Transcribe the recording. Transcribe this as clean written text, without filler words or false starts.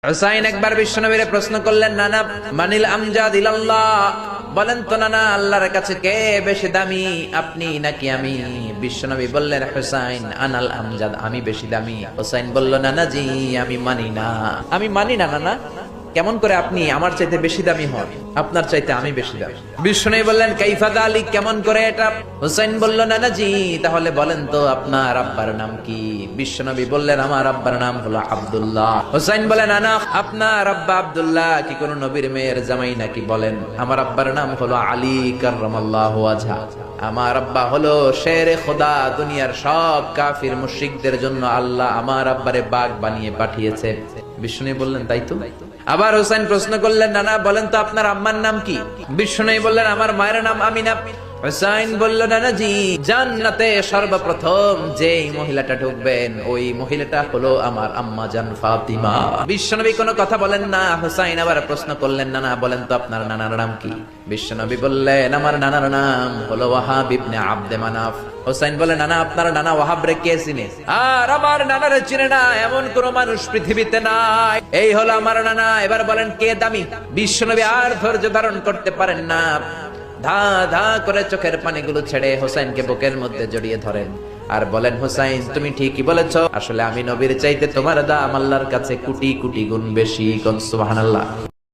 হুসাইন একবার বিশ্বনবীরে প্রশ্ন করলেন, নানা মানিল আমজাদ ইলাল্লাহ, বলেন তো নানা আল্লাহর কাছে কে বেশি দামি, আপনি নাকি আমি? বিশ্বনবী বললেন, হুসাইন আনাল আমজাদ, আমি বেশি দামি। হুসাইন বলল, নানা জি আমি মানি না, আমি মানি না নানা। কেমন করে আপনি আমার চাইতে বেশি দামি হন? আপনার চাইতে আমি বেশি দামি। বিষ্ণু বললেন, কাইফা যালিক, কেমন করে এটা? হুসাইন বলল, নানা জি তাহলে বলেন তো আপনার আব্বার নাম কি? বিশ্বনবী বললেন, আমার আব্বার নাম হলো আব্দুল্লাহ। হুসাইন বলেন, নানা আপনার আব্বা আব্দুল্লাহ কি কোন নবীর মেয়ের জামাই নাকি? বলেন, আমার আব্বার নাম হলো আলী কাররামাল্লাহু ওয়াজহা। আমার আব্বা হলো শেরে খোদা, দুনিয়ার সব কাফির মুশরিকদের জন্য আল্লাহ আমার আব্বারে বাঘ বানিয়ে পাঠিয়েছে। বিষ্ণু বললেন, তাই তো? আবার হুসাইন প্রশ্ন করলেন, নানা বলেন তো আপনার আম্মার নাম কি? বিষ্ণু বললেন, আমার মায়ের নাম আমিনা। হুসাইন বলল, নানা জি জান্নাতে সর্বপ্রথম যেই মহিলাটা ঢুকবেন ওই মহিলাটা হলো আমার আম্মা জান ফাতিমা। বিশ্বনবী কোনো কথা বলেন না। হুসাইন আবার প্রশ্ন করলেন, নানা বলেন তো আপনার নানার নাম কি? বিশ্বনবী বললেন, আমার নানার নাম হলো ওয়াহাব ইবনে আব্দে মানাফ। হুসাইন বলে, নানা আপনার নানা ওয়াহাব রে কে চিনে? আর আমার নানারে চিনে না এমন কোন মানুষ পৃথিবীতে নাই। এই হলো আমার নানা। এবার বলেন কে দামি? বিশ্বনবী আর ধৈর্য ধারণ করতে পারেন না, ধা ধা করে চোখের পানিগুলো ছেড়ে হোসেনকে বুকের মধ্যে জড়িয়ে ধরেন আর বলেন, হোসেন তুমি ঠিকই বলেছো, আসলে আমি নবীর চাইতে তোমার দাম আল্লাহর কাছে কোটি কোটি গুণ বেশি। সুবহানাল্লাহ।